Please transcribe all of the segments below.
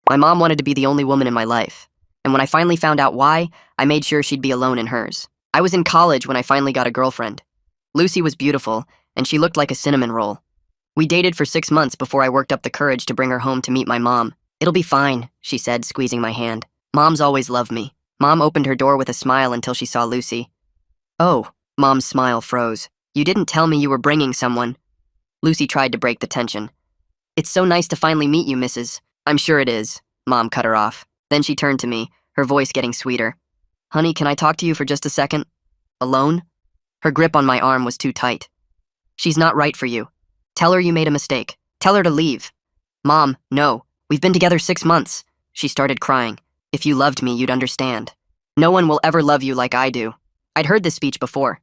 My mom wanted to be the only woman in my life. And when I finally found out why, I made sure she'd be alone in hers. I was in college when I finally got a girlfriend. Lucy was beautiful, and she looked like a cinnamon roll. We dated for 6 months before I worked up the courage to bring her home to meet my mom. "It'll be fine," she said, squeezing my hand. "Mom's always loved me." Mom opened her door with a smile until she saw Lucy. "Oh," Mom's smile froze. "You didn't tell me you were bringing someone." Lucy tried to break the tension. "It's so nice to finally meet you, Mrs." "I'm sure it is," Mom cut her off. Then she turned to me, her voice getting sweeter. "Honey, can I talk to you for just a second? Alone?" Her grip on my arm was too tight. "She's not right for you. Tell her you made a mistake. Tell her to leave." "Mom, no. We've been together 6 months." She started crying. "If you loved me, you'd understand. No one will ever love you like I do." I'd heard this speech before.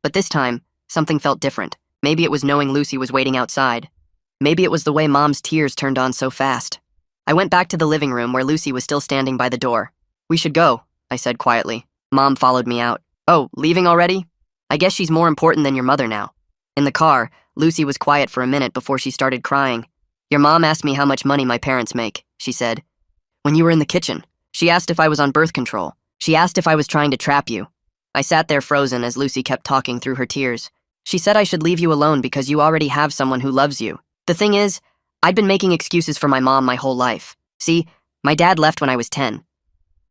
But this time, something felt different. Maybe it was knowing Lucy was waiting outside. Maybe it was the way Mom's tears turned on so fast. I went back to the living room where Lucy was still standing by the door. "We should go," I said quietly. Mom followed me out. "Oh, leaving already? I guess she's more important than your mother now." In the car, Lucy was quiet for a minute before she started crying. "Your mom asked me how much money my parents make," she said. "When you were in the kitchen, she asked if I was on birth control. She asked if I was trying to trap you." I sat there frozen as Lucy kept talking through her tears. "She said I should leave you alone because you already have someone who loves you. The thing is, I'd been making excuses for my mom my whole life. See, my dad left when I was 10.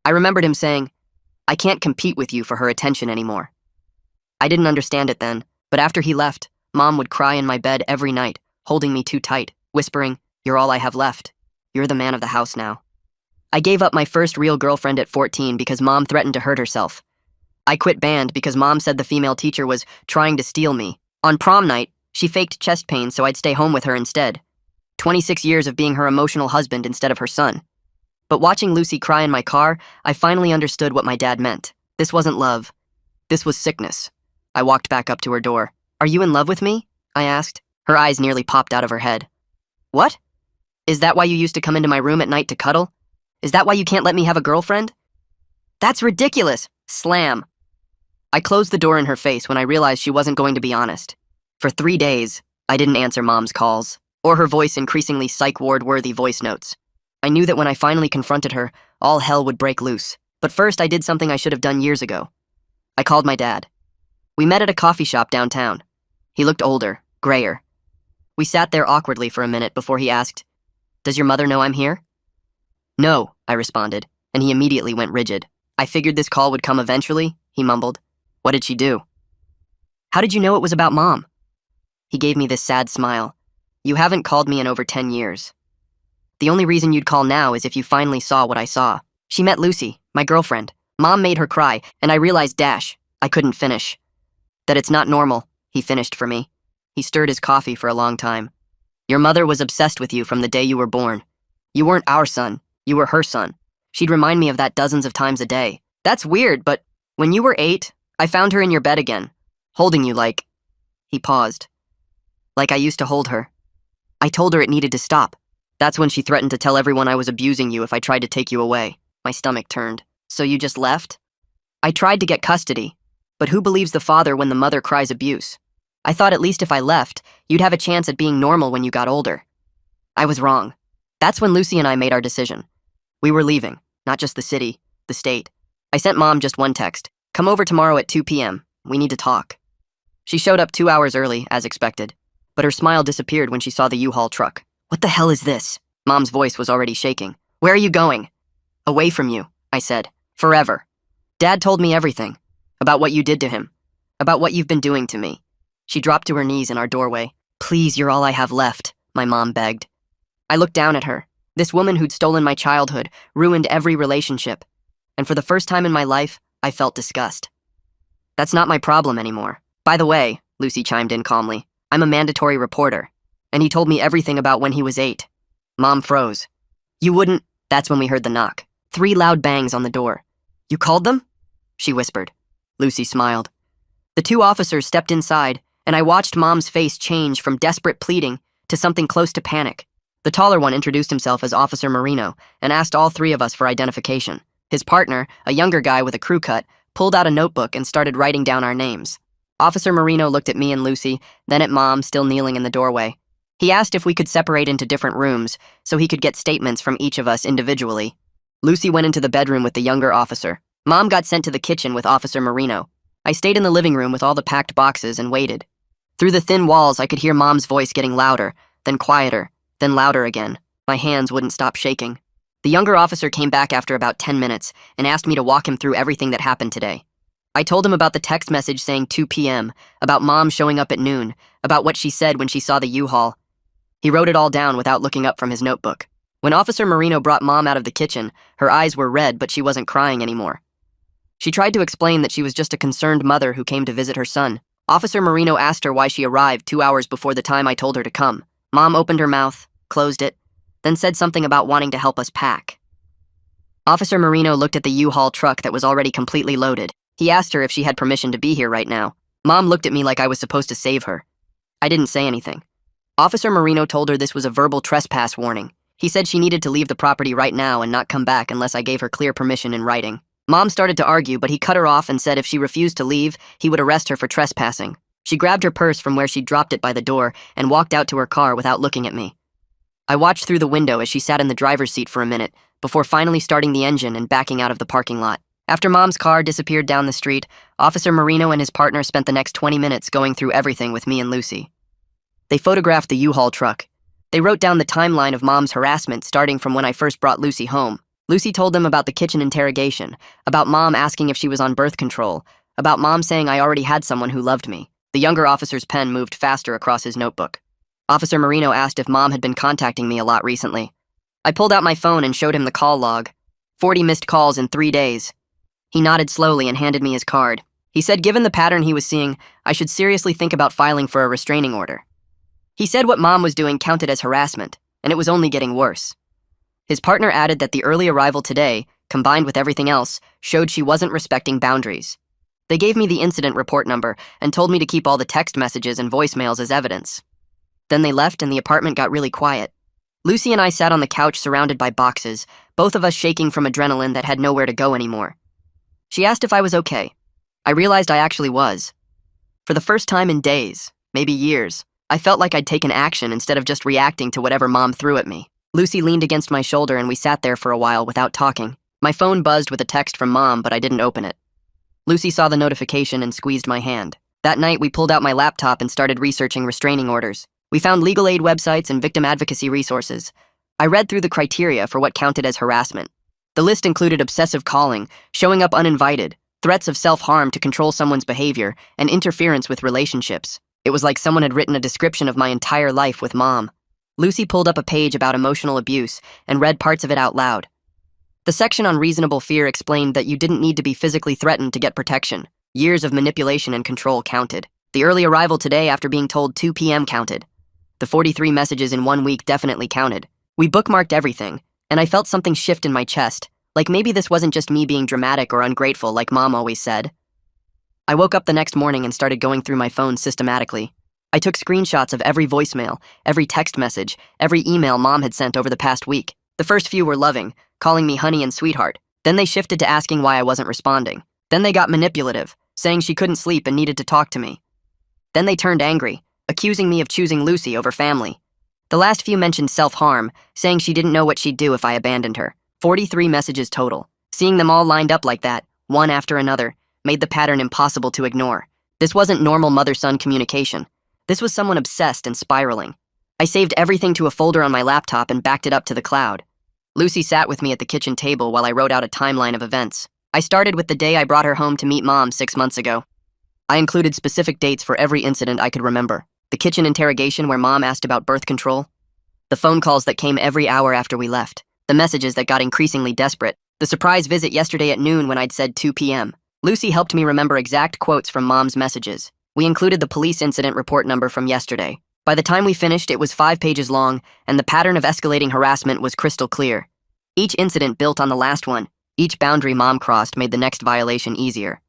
I remembered him saying, 'I can't compete with you for her attention anymore.' I didn't understand it then, but after he left, Mom would cry in my bed every night, holding me too tight, whispering, 'You're all I have left. You're the man of the house now.' I gave up my first real girlfriend at 14 because Mom threatened to hurt herself. I quit band because Mom said the female teacher was trying to steal me. On prom night, she faked chest pain so I'd stay home with her instead. 26 years of being her emotional husband instead of her son. But watching Lucy cry in my car, I finally understood what my dad meant. This wasn't love. This was sickness. I walked back up to her door. "Are you in love with me?" I asked. Her eyes nearly popped out of her head. "What? Is that why you used to come into my room at night to cuddle? Is that why you can't let me have a girlfriend?" "That's ridiculous!" Slam. I closed the door in her face when I realized she wasn't going to be honest. For 3 days, I didn't answer Mom's calls, or her voice increasingly psych ward-worthy voice notes. I knew that when I finally confronted her, all hell would break loose. But first, I did something I should have done years ago. I called my dad. We met at a coffee shop downtown. He looked older, grayer. We sat there awkwardly for a minute before he asked, "Does your mother know I'm here?" "No," I responded, and he immediately went rigid. "I figured this call would come eventually," he mumbled. "What did she do?" "How did you know it was about Mom?" He gave me this sad smile. "You haven't called me in over 10 years. The only reason you'd call now is if you finally saw what I saw. She met Lucy, my girlfriend. Mom made her cry, and I realized I couldn't finish. That it's not normal," he finished for me. He stirred his coffee for a long time. "Your mother was obsessed with you from the day you were born. You weren't our son, you were her son. She'd remind me of that dozens of times a day. That's weird, but when you were 8, I found her in your bed again, holding you like..." He paused. "Like I used to hold her. I told her it needed to stop. That's when she threatened to tell everyone I was abusing you if I tried to take you away." My stomach turned. "So you just left?" "I tried to get custody, but who believes the father when the mother cries abuse? I thought at least if I left, you'd have a chance at being normal when you got older." I was wrong. That's when Lucy and I made our decision. We were leaving, not just the city, the state. I sent Mom just one text. "Come over tomorrow at 2 p.m. We need to talk." She showed up 2 hours early, as expected, but her smile disappeared when she saw the U-Haul truck. "What the hell is this?" Mom's voice was already shaking. "Where are you going?" "Away from you," I said. "Forever. Dad told me everything. About what you did to him. About what you've been doing to me." She dropped to her knees in our doorway. "Please, you're all I have left," my mom begged. I looked down at her. This woman who'd stolen my childhood, ruined every relationship. And for the first time in my life, I felt disgust. "That's not my problem anymore. By the way," Lucy chimed in calmly, "I'm a mandatory reporter. And he told me everything about when he was 8. Mom froze. "You wouldn't..." That's when we heard the knock. 3 loud bangs on the door. "You called them?" she whispered. Lucy smiled. The 2 officers stepped inside, and I watched Mom's face change from desperate pleading to something close to panic. The taller one introduced himself as Officer Marino and asked all 3 of us for identification. His partner, a younger guy with a crew cut, pulled out a notebook and started writing down our names. Officer Marino looked at me and Lucy, then at Mom, still kneeling in the doorway. He asked if we could separate into different rooms so he could get statements from each of us individually. Lucy went into the bedroom with the younger officer. Mom got sent to the kitchen with Officer Marino. I stayed in the living room with all the packed boxes and waited. Through the thin walls, I could hear Mom's voice getting louder, then quieter, then louder again. My hands wouldn't stop shaking. The younger officer came back after about 10 minutes and asked me to walk him through everything that happened today. I told him about the text message saying 2 p.m., about Mom showing up at noon, about what she said when she saw the U-Haul. He wrote it all down without looking up from his notebook. When Officer Marino brought Mom out of the kitchen, her eyes were red, but she wasn't crying anymore. She tried to explain that she was just a concerned mother who came to visit her son. Officer Marino asked her why she arrived 2 hours before the time I told her to come. Mom opened her mouth, closed it, then said something about wanting to help us pack. Officer Marino looked at the U-Haul truck that was already completely loaded. He asked her if she had permission to be here right now. Mom looked at me like I was supposed to save her. I didn't say anything. Officer Marino told her this was a verbal trespass warning. He said she needed to leave the property right now and not come back unless I gave her clear permission in writing. Mom started to argue, but he cut her off and said if she refused to leave, he would arrest her for trespassing. She grabbed her purse from where she dropped it by the door and walked out to her car without looking at me. I watched through the window as she sat in the driver's seat for a minute before finally starting the engine and backing out of the parking lot. After Mom's car disappeared down the street, Officer Marino and his partner spent the next 20 minutes going through everything with me and Lucy. They photographed the U-Haul truck. They wrote down the timeline of Mom's harassment starting from when I first brought Lucy home. Lucy told them about the kitchen interrogation, about Mom asking if she was on birth control, about Mom saying I already had someone who loved me. The younger officer's pen moved faster across his notebook. Officer Marino asked if Mom had been contacting me a lot recently. I pulled out my phone and showed him the call log. 40 missed calls in 3 days. He nodded slowly and handed me his card. He said given the pattern he was seeing, I should seriously think about filing for a restraining order. He said what Mom was doing counted as harassment, and it was only getting worse. His partner added that the early arrival today, combined with everything else, showed she wasn't respecting boundaries. They gave me the incident report number and told me to keep all the text messages and voicemails as evidence. Then they left and the apartment got really quiet. Lucy and I sat on the couch surrounded by boxes, both of us shaking from adrenaline that had nowhere to go anymore. She asked if I was okay. I realized I actually was. For the first time in days, maybe years, I felt like I'd taken action instead of just reacting to whatever Mom threw at me. Lucy leaned against my shoulder and we sat there for a while without talking. My phone buzzed with a text from Mom, but I didn't open it. Lucy saw the notification and squeezed my hand. That night, we pulled out my laptop and started researching restraining orders. We found legal aid websites and victim advocacy resources. I read through the criteria for what counted as harassment. The list included obsessive calling, showing up uninvited, threats of self-harm to control someone's behavior, and interference with relationships. It was like someone had written a description of my entire life with Mom. Lucy pulled up a page about emotional abuse and read parts of it out loud. The section on reasonable fear explained that you didn't need to be physically threatened to get protection. Years of manipulation and control counted. The early arrival today after being told 2 p.m. counted. The 43 messages in 1 week definitely counted. We bookmarked everything, and I felt something shift in my chest, like maybe this wasn't just me being dramatic or ungrateful like Mom always said. I woke up the next morning and started going through my phone systematically. I took screenshots of every voicemail, every text message, every email Mom had sent over the past week. The first few were loving, calling me honey and sweetheart. Then they shifted to asking why I wasn't responding. Then they got manipulative, saying she couldn't sleep and needed to talk to me. Then they turned angry, accusing me of choosing Lucy over family. The last few mentioned self-harm, saying she didn't know what she'd do if I abandoned her. 43 messages total. Seeing them all lined up like that, one after another, made the pattern impossible to ignore. This wasn't normal mother-son communication. This was someone obsessed and spiraling. I saved everything to a folder on my laptop and backed it up to the cloud. Lucy sat with me at the kitchen table while I wrote out a timeline of events. I started with the day I brought her home to meet Mom 6 months ago. I included specific dates for every incident I could remember. The kitchen interrogation where Mom asked about birth control. The phone calls that came every hour after we left. The messages that got increasingly desperate. The surprise visit yesterday at noon when I'd said 2 p.m. Lucy helped me remember exact quotes from Mom's messages. We included the police incident report number from yesterday. By the time we finished, it was 5 pages long, and the pattern of escalating harassment was crystal clear. Each incident built on the last one. Each boundary Mom crossed made the next violation easier.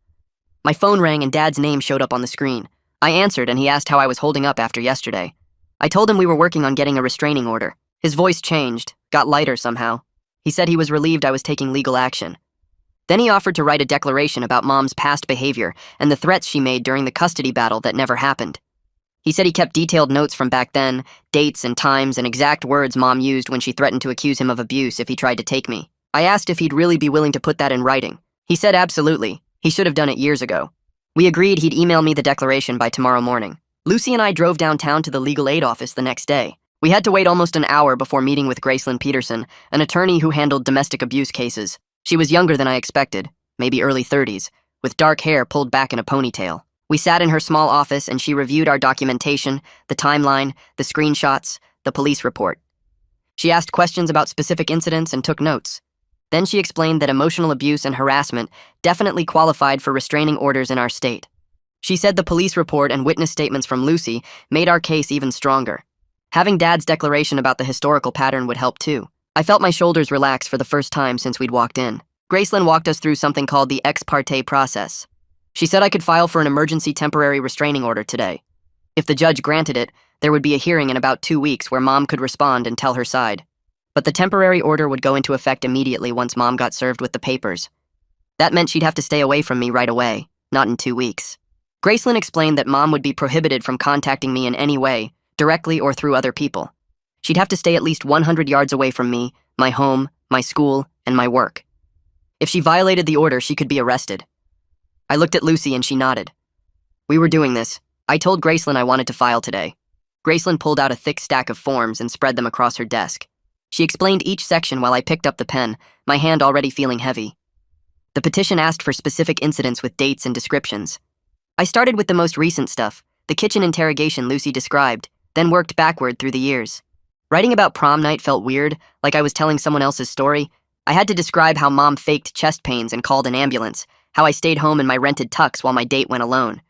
My phone rang and Dad's name showed up on the screen. I answered and he asked how I was holding up after yesterday. I told him we were working on getting a restraining order. His voice changed, got lighter somehow. He said he was relieved I was taking legal action. Then he offered to write a declaration about Mom's past behavior and the threats she made during the custody battle that never happened. He said he kept detailed notes from back then, dates and times and exact words Mom used when she threatened to accuse him of abuse if he tried to take me. I asked if he'd really be willing to put that in writing. He said absolutely. He should have done it years ago. We agreed he'd email me the declaration by tomorrow morning. Lucy and I drove downtown to the legal aid office the next day. We had to wait almost an hour before meeting with Gracelyn Peterson, an attorney who handled domestic abuse cases. She was younger than I expected, maybe early 30s, with dark hair pulled back in a ponytail. We sat in her small office and she reviewed our documentation, the timeline, the screenshots, the police report. She asked questions about specific incidents and took notes. Then she explained that emotional abuse and harassment definitely qualified for restraining orders in our state. She said the police report and witness statements from Lucy made our case even stronger. Having Dad's declaration about the historical pattern would help too. I felt my shoulders relax for the first time since we'd walked in. Gracelyn walked us through something called the ex parte process. She said I could file for an emergency temporary restraining order today. If the judge granted it, there would be a hearing in about 2 weeks where Mom could respond and tell her side. But the temporary order would go into effect immediately once Mom got served with the papers. That meant she'd have to stay away from me right away, not in 2 weeks. Gracelyn explained that Mom would be prohibited from contacting me in any way, directly or through other people. She'd have to stay at least 100 yards away from me, my home, my school, and my work. If she violated the order, she could be arrested. I looked at Lucy and she nodded. We were doing this. I told Gracelyn I wanted to file today. Gracelyn pulled out a thick stack of forms and spread them across her desk. She explained each section while I picked up the pen, my hand already feeling heavy. The petition asked for specific incidents with dates and descriptions. I started with the most recent stuff, the kitchen interrogation Lucy described, then worked backward through the years. Writing about prom night felt weird, like I was telling someone else's story. I had to describe how Mom faked chest pains and called an ambulance, how I stayed home in my rented tux while my date went alone.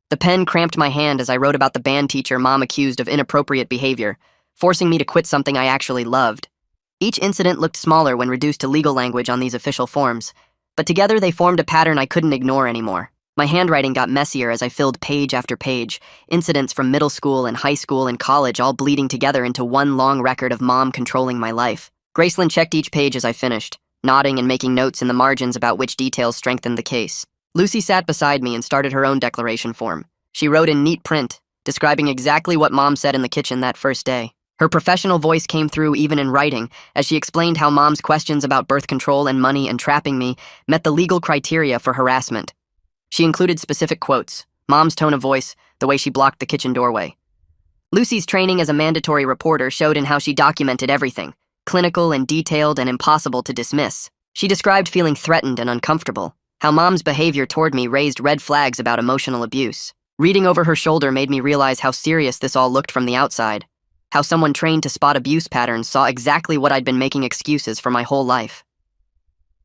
The pen cramped my hand as I wrote about the band teacher Mom accused of inappropriate behavior, forcing me to quit something I actually loved. Each incident looked smaller when reduced to legal language on these official forms, but together they formed a pattern I couldn't ignore anymore. My handwriting got messier as I filled page after page, incidents from middle school and high school and college all bleeding together into one long record of Mom controlling my life. Gracelyn checked each page as I finished, nodding and making notes in the margins about which details strengthened the case. Lucy sat beside me and started her own declaration form. She wrote in neat print, describing exactly what Mom said in the kitchen that first day. Her professional voice came through even in writing, as she explained how Mom's questions about birth control and money and trapping me met the legal criteria for harassment. She included specific quotes, Mom's tone of voice, the way she blocked the kitchen doorway. Lucy's training as a mandatory reporter showed in how she documented everything, clinical and detailed and impossible to dismiss. She described feeling threatened and uncomfortable, how Mom's behavior toward me raised red flags about emotional abuse. Reading over her shoulder made me realize how serious this all looked from the outside, how someone trained to spot abuse patterns saw exactly what I'd been making excuses for my whole life.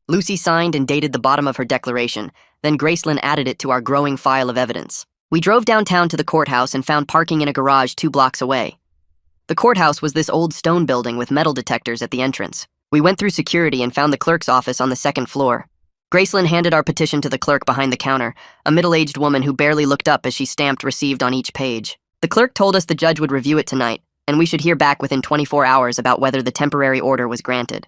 Lucy signed and dated the bottom of her declaration, then Gracelyn added it to our growing file of evidence. We drove downtown to the courthouse and found parking in a garage 2 blocks away. The courthouse was this old stone building with metal detectors at the entrance. We went through security and found the clerk's office on the 2nd floor. Gracelyn handed our petition to the clerk behind the counter, a middle-aged woman who barely looked up as she stamped received on each page. The clerk told us the judge would review it tonight, and we should hear back within 24 hours about whether the temporary order was granted.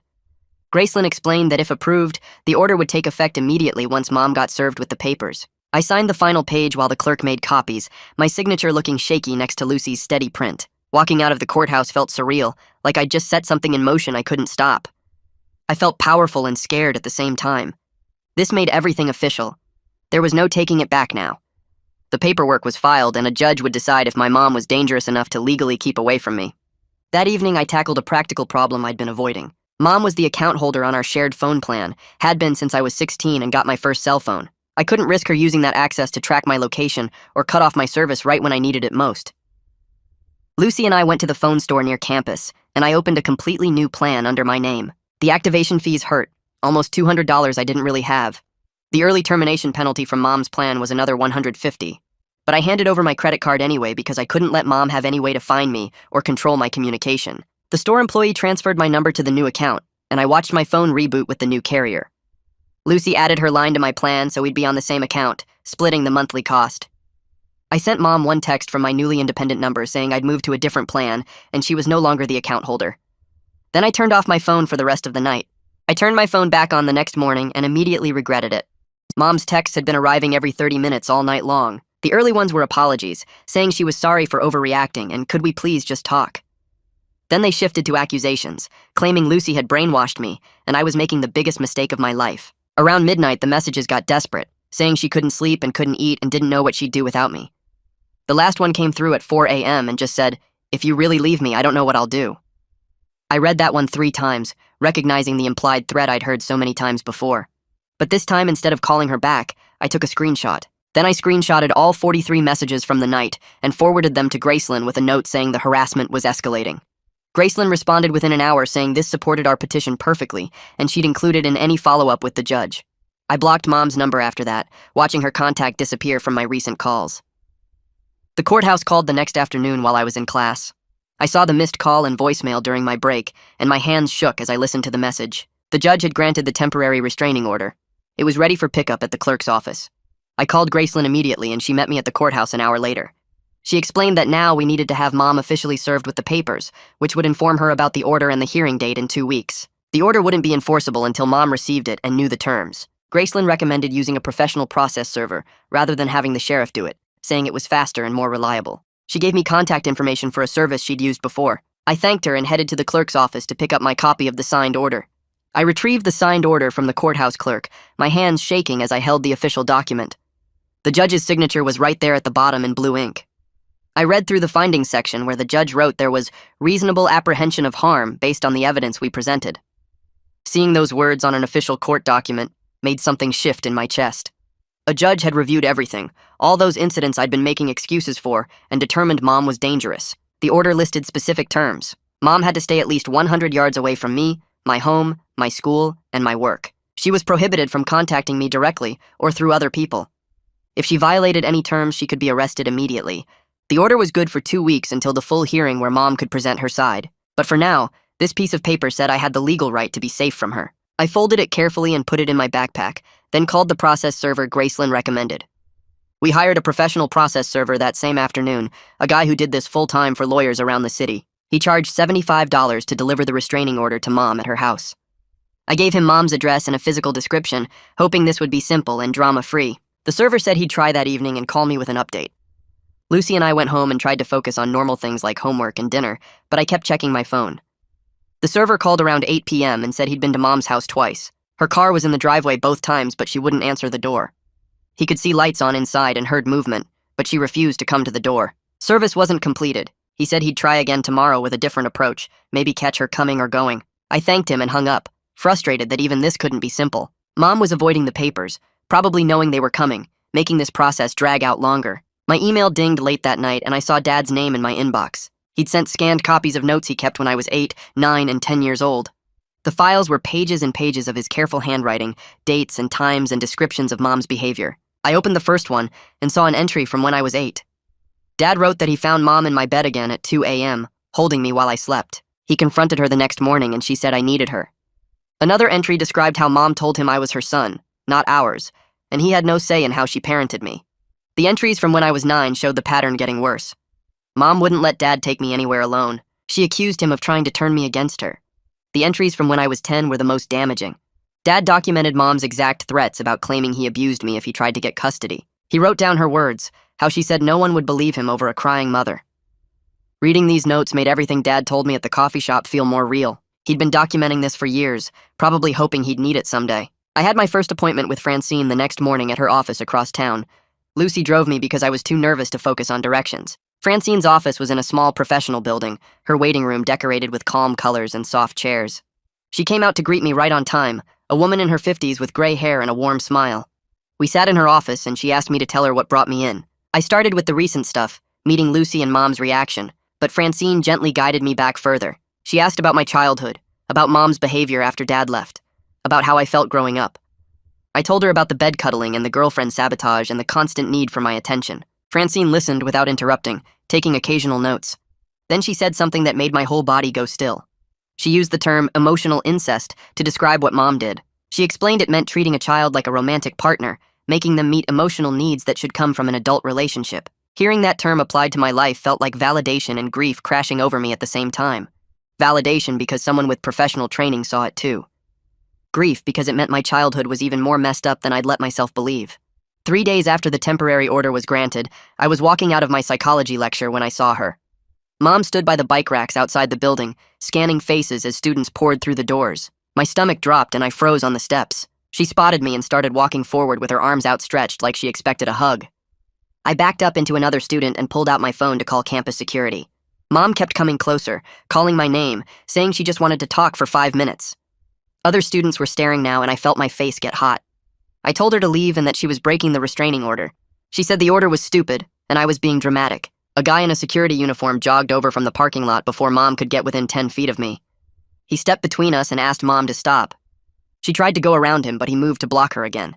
Gracelyn explained that if approved, the order would take effect immediately once Mom got served with the papers. I signed the final page while the clerk made copies, my signature looking shaky next to Lucy's steady print. Walking out of the courthouse felt surreal, like I'd just set something in motion I couldn't stop. I felt powerful and scared at the same time. This made everything official. There was no taking it back now. The paperwork was filed, and a judge would decide if my mom was dangerous enough to legally keep away from me. That evening, I tackled a practical problem I'd been avoiding. Mom was the account holder on our shared phone plan, had been since I was 16 and got my first cell phone. I couldn't risk her using that access to track my location or cut off my service right when I needed it most. Lucy and I went to the phone store near campus, and I opened a completely new plan under my name. The activation fees hurt, almost $200 I didn't really have. The early termination penalty from Mom's plan was another $150. But I handed over my credit card anyway because I couldn't let Mom have any way to find me or control my communication. The store employee transferred my number to the new account, and I watched my phone reboot with the new carrier. Lucy added her line to my plan so we'd be on the same account, splitting the monthly cost. I sent Mom one text from my newly independent number saying I'd moved to a different plan and she was no longer the account holder. Then I turned off my phone for the rest of the night. I turned my phone back on the next morning and immediately regretted it. Mom's texts had been arriving every 30 minutes all night long. The early ones were apologies, saying she was sorry for overreacting and could we please just talk. Then they shifted to accusations, claiming Lucy had brainwashed me and I was making the biggest mistake of my life. Around midnight, the messages got desperate, saying she couldn't sleep and couldn't eat and didn't know what she'd do without me. The last one came through at 4 a.m. and just said, "If you really leave me, I don't know what I'll do." I read that one 3 times, recognizing the implied threat I'd heard so many times before. But this time, instead of calling her back, I took a screenshot. Then I screenshotted all 43 messages from the night and forwarded them to Gracelyn with a note saying the harassment was escalating. Gracelyn responded within an hour saying this supported our petition perfectly and she'd include it in any follow-up with the judge. I blocked Mom's number after that, watching her contact disappear from my recent calls. The courthouse called the next afternoon while I was in class. I saw the missed call and voicemail during my break, and my hands shook as I listened to the message. The judge had granted the temporary restraining order. It was ready for pickup at the clerk's office. I called Gracelyn immediately and she met me at the courthouse an hour later. She explained that now we needed to have Mom officially served with the papers, which would inform her about the order and the hearing date in 2 weeks. The order wouldn't be enforceable until Mom received it and knew the terms. Gracelyn recommended using a professional process server rather than having the sheriff do it, saying it was faster and more reliable. She gave me contact information for a service she'd used before. I thanked her and headed to the clerk's office to pick up my copy of the signed order. I retrieved the signed order from the courthouse clerk, my hands shaking as I held the official document. The judge's signature was right there at the bottom in blue ink. I read through the findings section where the judge wrote there was reasonable apprehension of harm based on the evidence we presented. Seeing those words on an official court document made something shift in my chest. A judge had reviewed everything, all those incidents I'd been making excuses for, and determined Mom was dangerous. The order listed specific terms. Mom had to stay at least 100 yards away from me, my home, my school, and my work. She was prohibited from contacting me directly or through other people. If she violated any terms, she could be arrested immediately. The order was good for 2 weeks until the full hearing where Mom could present her side. But for now, this piece of paper said I had the legal right to be safe from her. I folded it carefully and put it in my backpack, then called the process server Gracelyn recommended. We hired a professional process server that same afternoon, a guy who did this full-time for lawyers around the city. He charged $75 to deliver the restraining order to Mom at her house. I gave him Mom's address and a physical description, hoping this would be simple and drama-free. The server said he'd try that evening and call me with an update. Lucy and I went home and tried to focus on normal things like homework and dinner, but I kept checking my phone. The server called around 8 p.m. and said he'd been to Mom's house twice. Her car was in the driveway both times, but she wouldn't answer the door. He could see lights on inside and heard movement, but she refused to come to the door. Service wasn't completed. He said he'd try again tomorrow with a different approach, maybe catch her coming or going. I thanked him and hung up, frustrated that even this couldn't be simple. Mom was avoiding the papers, probably knowing they were coming, making this process drag out longer. My email dinged late that night and I saw Dad's name in my inbox. He'd sent scanned copies of notes he kept when I was 8, 9, and 10 years old. The files were pages and pages of his careful handwriting, dates and times and descriptions of Mom's behavior. I opened the first one and saw an entry from when I was 8. Dad wrote that he found Mom in my bed again at 2 a.m., holding me while I slept. He confronted her the next morning and she said I needed her. Another entry described how Mom told him I was her son, not ours, and he had no say in how she parented me. The entries from when I was 9 showed the pattern getting worse. Mom wouldn't let Dad take me anywhere alone. She accused him of trying to turn me against her. The entries from when I was 10 were the most damaging. Dad documented Mom's exact threats about claiming he abused me if he tried to get custody. He wrote down her words, how she said no one would believe him over a crying mother. Reading these notes made everything Dad told me at the coffee shop feel more real. He'd been documenting this for years, probably hoping he'd need it someday. I had my first appointment with Francine the next morning at her office across town. Lucy drove me because I was too nervous to focus on directions. Francine's office was in a small professional building, her waiting room decorated with calm colors and soft chairs. She came out to greet me right on time, a woman in her 50s with gray hair and a warm smile. We sat in her office and she asked me to tell her what brought me in. I started with the recent stuff, meeting Lucy and Mom's reaction, but Francine gently guided me back further. She asked about my childhood, about Mom's behavior after Dad left, about how I felt growing up. I told her about the bed cuddling and the girlfriend sabotage and the constant need for my attention. Francine listened without interrupting, taking occasional notes. Then she said something that made my whole body go still. She used the term emotional incest to describe what Mom did. She explained it meant treating a child like a romantic partner, making them meet emotional needs that should come from an adult relationship. Hearing that term applied to my life felt like validation and grief crashing over me at the same time. Validation because someone with professional training saw it too. Grief because it meant my childhood was even more messed up than I'd let myself believe. 3 days after the temporary order was granted, I was walking out of my psychology lecture when I saw her. Mom stood by the bike racks outside the building, scanning faces as students poured through the doors. My stomach dropped and I froze on the steps. She spotted me and started walking forward with her arms outstretched like she expected a hug. I backed up into another student and pulled out my phone to call campus security. Mom kept coming closer, calling my name, saying she just wanted to talk for 5 minutes. Other students were staring now and I felt my face get hot. I told her to leave and that she was breaking the restraining order. She said the order was stupid and I was being dramatic. A guy in a security uniform jogged over from the parking lot before Mom could get within 10 feet of me. He stepped between us and asked Mom to stop. She tried to go around him, but he moved to block her again.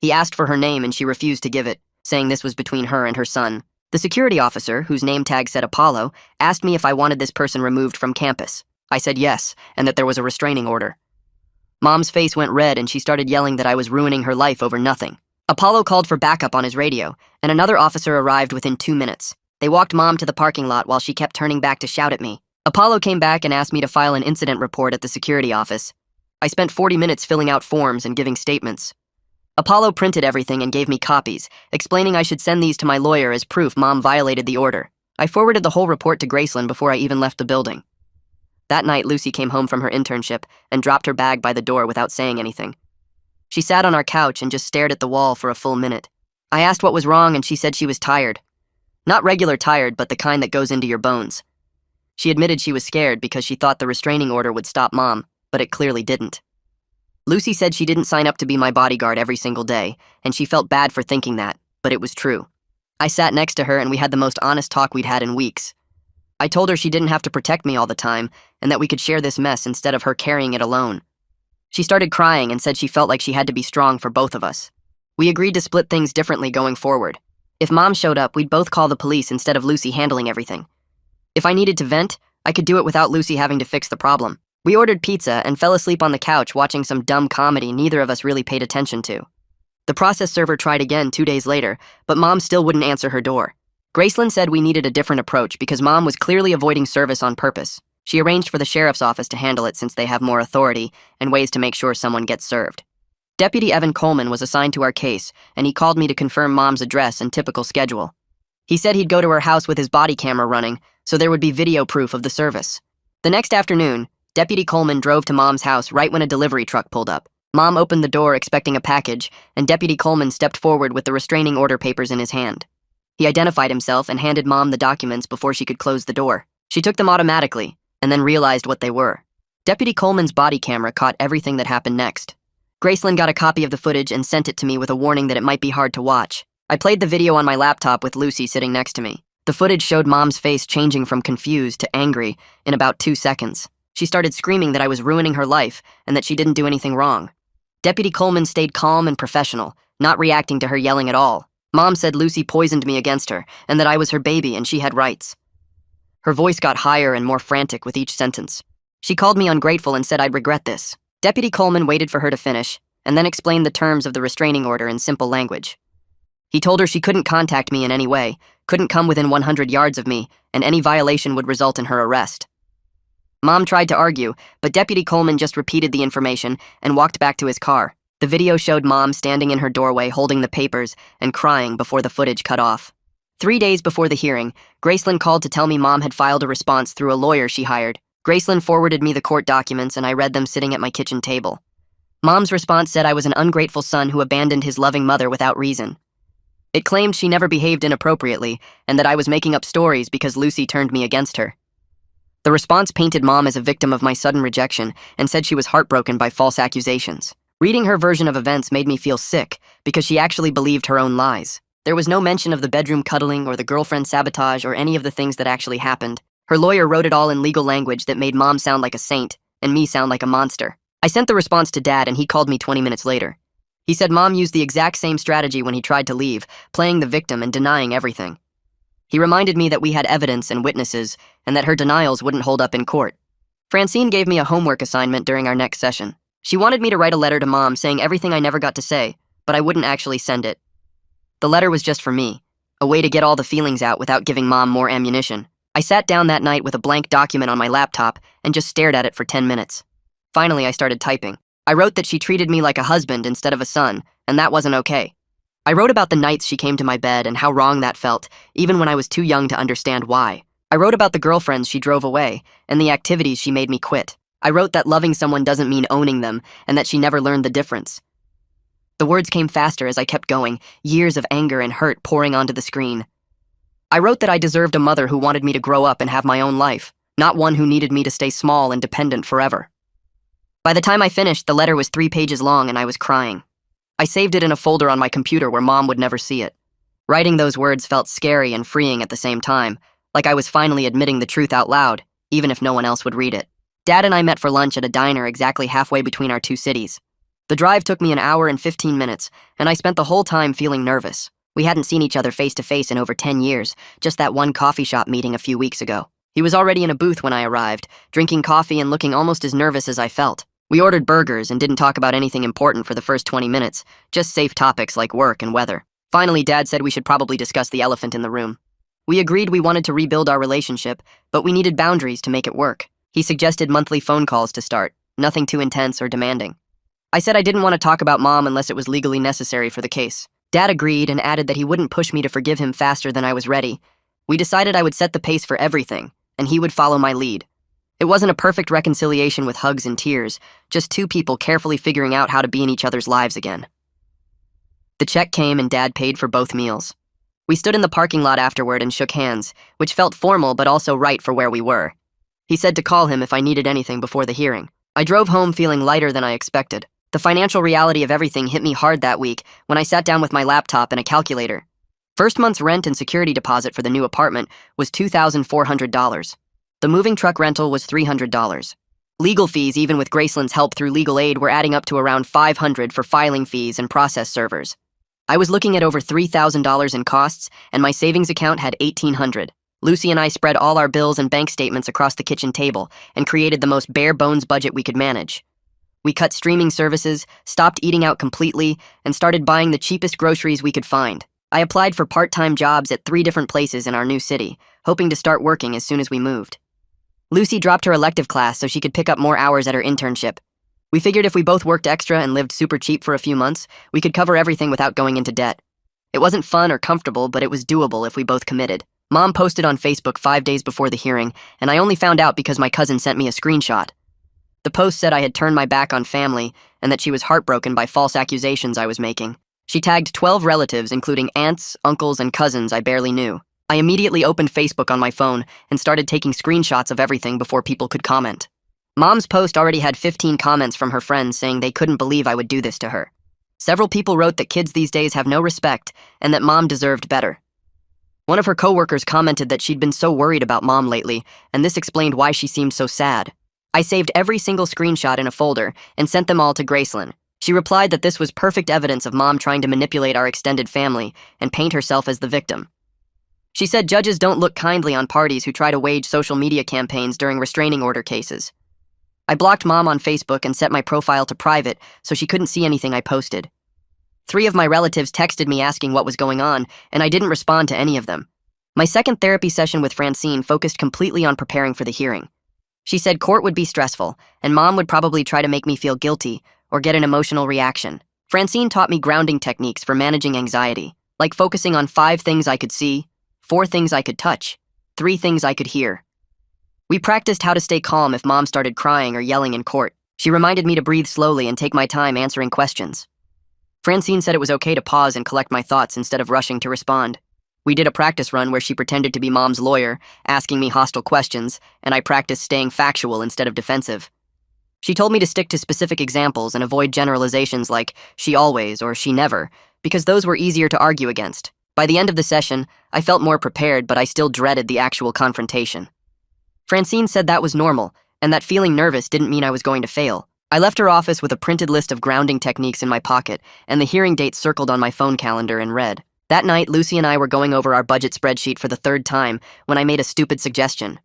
He asked for her name and she refused to give it, saying this was between her and her son. The security officer, whose name tag said Apollo, asked me if I wanted this person removed from campus. I said yes, and that there was a restraining order. Mom's face went red and she started yelling that I was ruining her life over nothing. Apollo called for backup on his radio, and another officer arrived within 2 minutes. They walked Mom to the parking lot while she kept turning back to shout at me. Apollo came back and asked me to file an incident report at the security office. I spent 40 minutes filling out forms and giving statements. Apollo printed everything and gave me copies, explaining I should send these to my lawyer as proof Mom violated the order. I forwarded the whole report to Graceland before I even left the building. That night, Lucy came home from her internship and dropped her bag by the door without saying anything. She sat on our couch and just stared at the wall for a full minute. I asked what was wrong and she said she was tired. Not regular tired, but the kind that goes into your bones. She admitted she was scared because she thought the restraining order would stop Mom, but it clearly didn't. Lucy said she didn't sign up to be my bodyguard every single day, and she felt bad for thinking that, but it was true. I sat next to her and we had the most honest talk we'd had in weeks. I told her she didn't have to protect me all the time, and that we could share this mess instead of her carrying it alone. She started crying and said she felt like she had to be strong for both of us. We agreed to split things differently going forward. If Mom showed up, we'd both call the police instead of Lucy handling everything. If I needed to vent, I could do it without Lucy having to fix the problem. We ordered pizza and fell asleep on the couch watching some dumb comedy neither of us really paid attention to. The process server tried again 2 days later, but Mom still wouldn't answer her door. Graceland said we needed a different approach because Mom was clearly avoiding service on purpose. She arranged for the sheriff's office to handle it since they have more authority and ways to make sure someone gets served. Deputy Evan Coleman was assigned to our case, and he called me to confirm Mom's address and typical schedule. He said he'd go to her house with his body camera running, so there would be video proof of the service. The next afternoon, Deputy Coleman drove to Mom's house right when a delivery truck pulled up. Mom opened the door expecting a package, and Deputy Coleman stepped forward with the restraining order papers in his hand. He identified himself and handed Mom the documents before she could close the door. She took them automatically, and then realized what they were. Deputy Coleman's body camera caught everything that happened next. Graceland got a copy of the footage and sent it to me with a warning that it might be hard to watch. I played the video on my laptop with Lucy sitting next to me. The footage showed Mom's face changing from confused to angry in about 2 seconds. She started screaming that I was ruining her life and that she didn't do anything wrong. Deputy Coleman stayed calm and professional, not reacting to her yelling at all. Mom said Lucy poisoned me against her and that I was her baby and she had rights. Her voice got higher and more frantic with each sentence. She called me ungrateful and said I'd regret this. Deputy Coleman waited for her to finish and then explained the terms of the restraining order in simple language. He told her she couldn't contact me in any way, couldn't come within 100 yards of me, and any violation would result in her arrest. Mom tried to argue, but Deputy Coleman just repeated the information and walked back to his car. The video showed Mom standing in her doorway holding the papers and crying before the footage cut off. 3 days before the hearing, Graceland called to tell me Mom had filed a response through a lawyer she hired. Graceland forwarded me the court documents and I read them sitting at my kitchen table. Mom's response said I was an ungrateful son who abandoned his loving mother without reason. It claimed she never behaved inappropriately and that I was making up stories because Lucy turned me against her. The response painted Mom as a victim of my sudden rejection and said she was heartbroken by false accusations. Reading her version of events made me feel sick because she actually believed her own lies. There was no mention of the bedroom cuddling or the girlfriend sabotage or any of the things that actually happened. Her lawyer wrote it all in legal language that made Mom sound like a saint and me sound like a monster. I sent the response to Dad and he called me 20 minutes later. He said Mom used the exact same strategy when he tried to leave, playing the victim and denying everything. He reminded me that we had evidence and witnesses and that her denials wouldn't hold up in court. Francine gave me a homework assignment during our next session. She wanted me to write a letter to Mom saying everything I never got to say, but I wouldn't actually send it. The letter was just for me, a way to get all the feelings out without giving Mom more ammunition. I sat down that night with a blank document on my laptop and just stared at it for 10 minutes. Finally, I started typing. I wrote that she treated me like a husband instead of a son, and that wasn't okay. I wrote about the nights she came to my bed and how wrong that felt, even when I was too young to understand why. I wrote about the girlfriends she drove away and the activities she made me quit. I wrote that loving someone doesn't mean owning them and that she never learned the difference. The words came faster as I kept going, years of anger and hurt pouring onto the screen. I wrote that I deserved a mother who wanted me to grow up and have my own life, not one who needed me to stay small and dependent forever. By the time I finished, the letter was 3 pages long and I was crying. I saved it in a folder on my computer where Mom would never see it. Writing those words felt scary and freeing at the same time, like I was finally admitting the truth out loud, even if no one else would read it. Dad and I met for lunch at a diner exactly halfway between our 2 cities. The drive took me an hour and 15 minutes, and I spent the whole time feeling nervous. We hadn't seen each other face to face in over 10 years, just that one coffee shop meeting a few weeks ago. He was already in a booth when I arrived, drinking coffee and looking almost as nervous as I felt. We ordered burgers and didn't talk about anything important for the first 20 minutes, just safe topics like work and weather. Finally, Dad said we should probably discuss the elephant in the room. We agreed we wanted to rebuild our relationship, but we needed boundaries to make it work. He suggested monthly phone calls to start, nothing too intense or demanding. I said I didn't want to talk about Mom unless it was legally necessary for the case. Dad agreed and added that he wouldn't push me to forgive him faster than I was ready. We decided I would set the pace for everything, and he would follow my lead. It wasn't a perfect reconciliation with hugs and tears, just 2 people carefully figuring out how to be in each other's lives again. The check came and Dad paid for both meals. We stood in the parking lot afterward and shook hands, which felt formal but also right for where we were. He said to call him if I needed anything before the hearing. I drove home feeling lighter than I expected. The financial reality of everything hit me hard that week when I sat down with my laptop and a calculator. First month's rent and security deposit for the new apartment was $2,400. The moving truck rental was $300. Legal fees, even with Graceland's help through legal aid, were adding up to around $500 for filing fees and process servers. I was looking at over $3,000 in costs, and my savings account had $1,800. Lucy and I spread all our bills and bank statements across the kitchen table and created the most bare-bones budget we could manage. We cut streaming services, stopped eating out completely, and started buying the cheapest groceries we could find. I applied for part-time jobs at 3 different places in our new city, hoping to start working as soon as we moved. Lucy dropped her elective class so she could pick up more hours at her internship. We figured if we both worked extra and lived super cheap for a few months, we could cover everything without going into debt. It wasn't fun or comfortable, but it was doable if we both committed. Mom posted on Facebook 5 days before the hearing, and I only found out because my cousin sent me a screenshot. The post said I had turned my back on family and that she was heartbroken by false accusations I was making. She tagged 12 relatives, including aunts, uncles, and cousins I barely knew. I immediately opened Facebook on my phone and started taking screenshots of everything before people could comment. Mom's post already had 15 comments from her friends saying they couldn't believe I would do this to her. Several people wrote that kids these days have no respect and that Mom deserved better. One of her coworkers commented that she'd been so worried about Mom lately, and this explained why she seemed so sad. I saved every single screenshot in a folder and sent them all to Graceland. She replied that this was perfect evidence of Mom trying to manipulate our extended family and paint herself as the victim. She said judges don't look kindly on parties who try to wage social media campaigns during restraining order cases. I blocked Mom on Facebook and set my profile to private so she couldn't see anything I posted. 3 of my relatives texted me asking what was going on, and I didn't respond to any of them. My second therapy session with Francine focused completely on preparing for the hearing. She said court would be stressful, and Mom would probably try to make me feel guilty or get an emotional reaction. Francine taught me grounding techniques for managing anxiety, like focusing on 5 things I could see, 4 things I could touch, 3 things I could hear. We practiced how to stay calm if Mom started crying or yelling in court. She reminded me to breathe slowly and take my time answering questions. Francine said it was okay to pause and collect my thoughts instead of rushing to respond. We did a practice run where she pretended to be Mom's lawyer, asking me hostile questions, and I practiced staying factual instead of defensive. She told me to stick to specific examples and avoid generalizations like she always or she never, because those were easier to argue against. By the end of the session, I felt more prepared, but I still dreaded the actual confrontation. Francine said that was normal, and that feeling nervous didn't mean I was going to fail. I left her office with a printed list of grounding techniques in my pocket, and the hearing date circled on my phone calendar in red. That night, Lucy and I were going over our budget spreadsheet for the 3rd time when I made a stupid suggestion.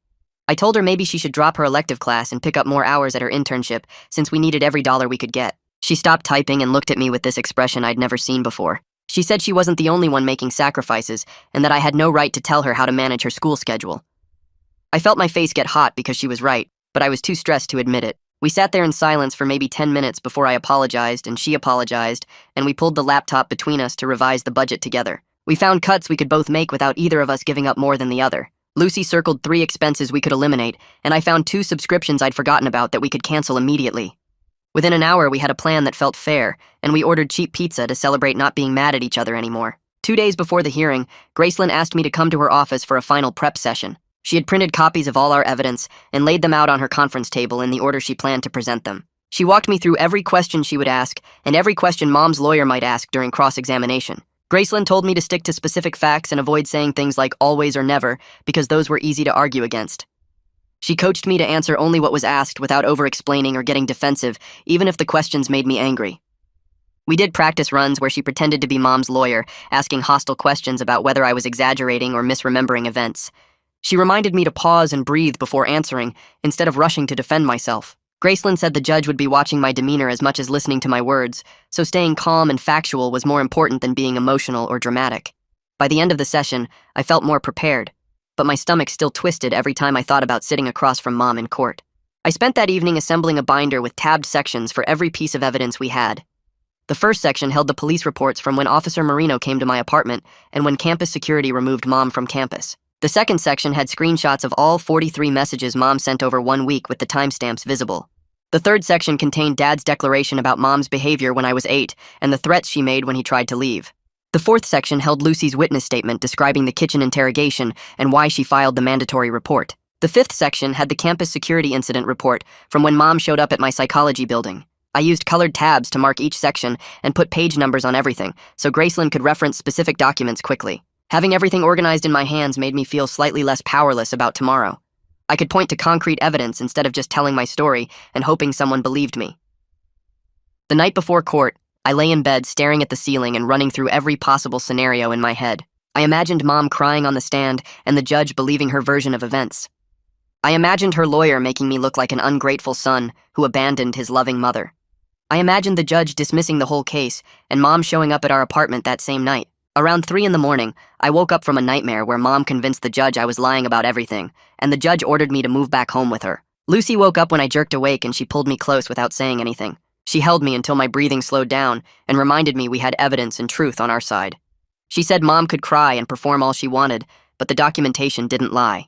I told her maybe she should drop her elective class and pick up more hours at her internship since we needed every dollar we could get. She stopped typing and looked at me with this expression I'd never seen before. She said she wasn't the only one making sacrifices and that I had no right to tell her how to manage her school schedule. I felt my face get hot because she was right, but I was too stressed to admit it. We sat there in silence for maybe 10 minutes before I apologized and she apologized, and we pulled the laptop between us to revise the budget together. We found cuts we could both make without either of us giving up more than the other. Lucy circled 3 expenses we could eliminate, and I found 2 subscriptions I'd forgotten about that we could cancel immediately. Within an hour, we had a plan that felt fair, and we ordered cheap pizza to celebrate not being mad at each other anymore. 2 days before the hearing, Gracelyn asked me to come to her office for a final prep session. She had printed copies of all our evidence and laid them out on her conference table in the order she planned to present them. She walked me through every question she would ask and every question Mom's lawyer might ask during cross-examination. Gracelyn told me to stick to specific facts and avoid saying things like always or never because those were easy to argue against. She coached me to answer only what was asked without over-explaining or getting defensive, even if the questions made me angry. We did practice runs where she pretended to be Mom's lawyer, asking hostile questions about whether I was exaggerating or misremembering events. She reminded me to pause and breathe before answering, instead of rushing to defend myself. Gracelyn said the judge would be watching my demeanor as much as listening to my words, so staying calm and factual was more important than being emotional or dramatic. By the end of the session, I felt more prepared, but my stomach still twisted every time I thought about sitting across from Mom in court. I spent that evening assembling a binder with tabbed sections for every piece of evidence we had. The first section held the police reports from when Officer Marino came to my apartment and when campus security removed Mom from campus. The second section had screenshots of all 43 messages Mom sent over 1 week with the timestamps visible. The third section contained Dad's declaration about Mom's behavior when I was 8 and the threats she made when he tried to leave. The fourth section held Lucy's witness statement describing the kitchen interrogation and why she filed the mandatory report. The fifth section had the campus security incident report from when Mom showed up at my psychology building. I used colored tabs to mark each section and put page numbers on everything, so Gracelyn could reference specific documents quickly. Having everything organized in my hands made me feel slightly less powerless about tomorrow. I could point to concrete evidence instead of just telling my story and hoping someone believed me. The night before court, I lay in bed staring at the ceiling and running through every possible scenario in my head. I imagined Mom crying on the stand and the judge believing her version of events. I imagined her lawyer making me look like an ungrateful son who abandoned his loving mother. I imagined the judge dismissing the whole case and Mom showing up at our apartment that same night. Around 3 in the morning, I woke up from a nightmare where Mom convinced the judge I was lying about everything, and the judge ordered me to move back home with her. Lucy woke up when I jerked awake and she pulled me close without saying anything. She held me until my breathing slowed down and reminded me we had evidence and truth on our side. She said Mom could cry and perform all she wanted, but the documentation didn't lie.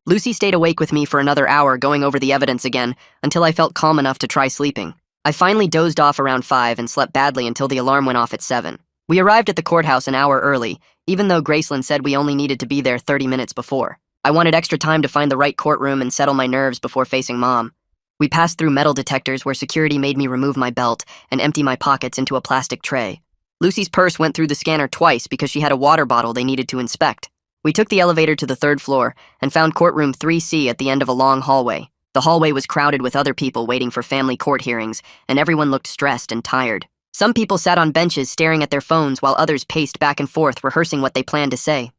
Lucy stayed awake with me for another hour going over the evidence again until I felt calm enough to try sleeping. I finally dozed off around 5 and slept badly until the alarm went off at 7. We arrived at the courthouse an hour early, even though Gracelyn said we only needed to be there 30 minutes before. I wanted extra time to find the right courtroom and settle my nerves before facing Mom. We passed through metal detectors where security made me remove my belt and empty my pockets into a plastic tray. Lucy's purse went through the scanner twice because she had a water bottle they needed to inspect. We took the elevator to the 3rd floor and found courtroom 3C at the end of a long hallway. The hallway was crowded with other people waiting for family court hearings, and everyone looked stressed and tired. Some people sat on benches staring at their phones while others paced back and forth rehearsing what they planned to say.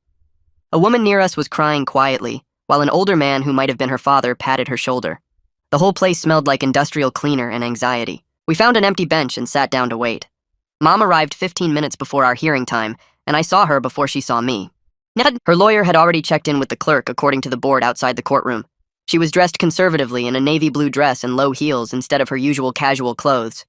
A woman near us was crying quietly, while an older man who might have been her father patted her shoulder. The whole place smelled like industrial cleaner and anxiety. We found an empty bench and sat down to wait. Mom arrived 15 minutes before our hearing time, and I saw her before she saw me. Her lawyer had already checked in with the clerk according to the board outside the courtroom. She was dressed conservatively in a navy blue dress and low heels instead of her usual casual clothes.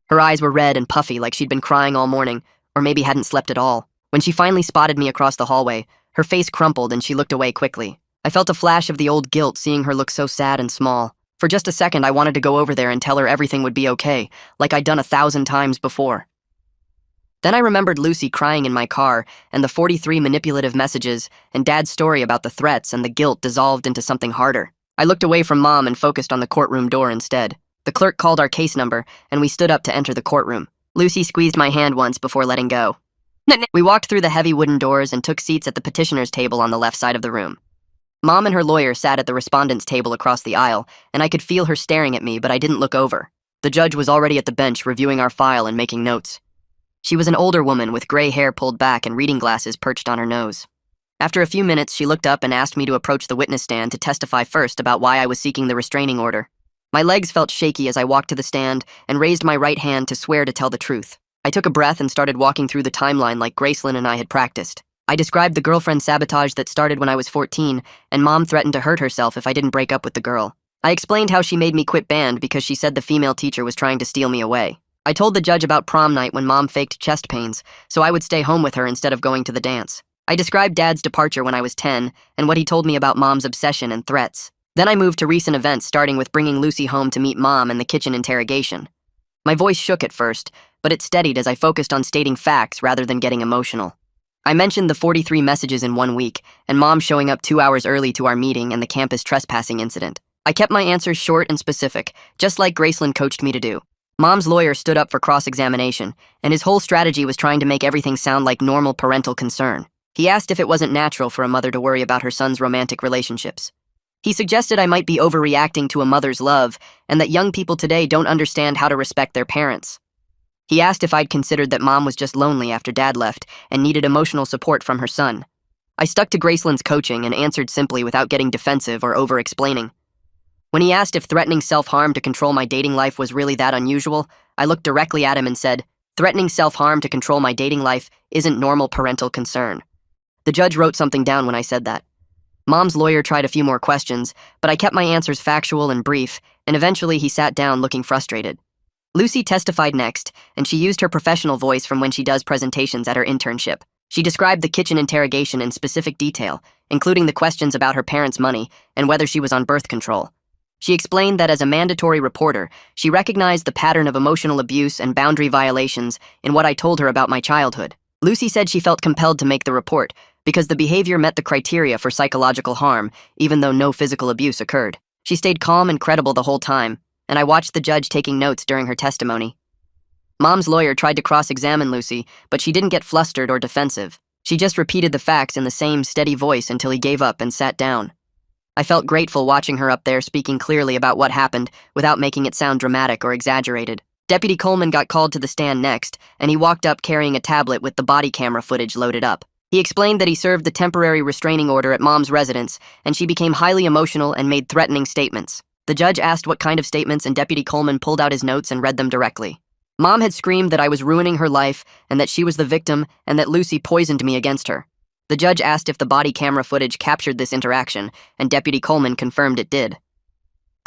Her eyes were red and puffy like she'd been crying all morning, or maybe hadn't slept at all. When she finally spotted me across the hallway, her face crumpled and she looked away quickly. I felt a flash of the old guilt seeing her look so sad and small. For just a second, I wanted to go over there and tell her everything would be okay, like I'd done 1,000 times before. Then I remembered Lucy crying in my car, and the 43 manipulative messages, and Dad's story about the threats, and the guilt dissolved into something harder. I looked away from Mom and focused on the courtroom door instead. The clerk called our case number, and we stood up to enter the courtroom. Lucy squeezed my hand once before letting go. We walked through the heavy wooden doors and took seats at the petitioner's table on the left side of the room. Mom and her lawyer sat at the respondent's table across the aisle, and I could feel her staring at me, but I didn't look over. The judge was already at the bench reviewing our file and making notes. She was an older woman with gray hair pulled back and reading glasses perched on her nose. After a few minutes, she looked up and asked me to approach the witness stand to testify first about why I was seeking the restraining order. My legs felt shaky as I walked to the stand and raised my right hand to swear to tell the truth. I took a breath and started walking through the timeline like Gracelyn and I had practiced. I described the girlfriend sabotage that started when I was 14, and Mom threatened to hurt herself if I didn't break up with the girl. I explained how she made me quit band because she said the female teacher was trying to steal me away. I told the judge about prom night when Mom faked chest pains, so I would stay home with her instead of going to the dance. I described Dad's departure when I was 10 and what he told me about Mom's obsession and threats. Then I moved to recent events, starting with bringing Lucy home to meet Mom and the kitchen interrogation. My voice shook at first, but it steadied as I focused on stating facts rather than getting emotional. I mentioned the 43 messages in 1 week, and Mom showing up 2 hours early to our meeting and the campus trespassing incident. I kept my answers short and specific, just like Graceland coached me to do. Mom's lawyer stood up for cross-examination, and his whole strategy was trying to make everything sound like normal parental concern. He asked if it wasn't natural for a mother to worry about her son's romantic relationships. He suggested I might be overreacting to a mother's love, and that young people today don't understand how to respect their parents. He asked if I'd considered that Mom was just lonely after Dad left and needed emotional support from her son. I stuck to Graceland's coaching and answered simply without getting defensive or over-explaining. When he asked if threatening self-harm to control my dating life was really that unusual, I looked directly at him and said, "Threatening self-harm to control my dating life isn't normal parental concern." The judge wrote something down when I said that. Mom's lawyer tried a few more questions, but I kept my answers factual and brief, and eventually he sat down looking frustrated. Lucy testified next, and she used her professional voice from when she does presentations at her internship. She described the kitchen interrogation in specific detail, including the questions about her parents' money and whether she was on birth control. She explained that as a mandatory reporter, she recognized the pattern of emotional abuse and boundary violations in what I told her about my childhood. Lucy said she felt compelled to make the report because the behavior met the criteria for psychological harm, even though no physical abuse occurred. She stayed calm and credible the whole time, and I watched the judge taking notes during her testimony. Mom's lawyer tried to cross-examine Lucy, but she didn't get flustered or defensive. She just repeated the facts in the same steady voice until he gave up and sat down. I felt grateful watching her up there speaking clearly about what happened without making it sound dramatic or exaggerated. Deputy Coleman got called to the stand next, and he walked up carrying a tablet with the body camera footage loaded up. He explained that he served the temporary restraining order at Mom's residence, and she became highly emotional and made threatening statements. The judge asked what kind of statements, and Deputy Coleman pulled out his notes and read them directly. Mom had screamed that I was ruining her life and that she was the victim and that Lucy poisoned me against her. The judge asked if the body camera footage captured this interaction, and Deputy Coleman confirmed it did.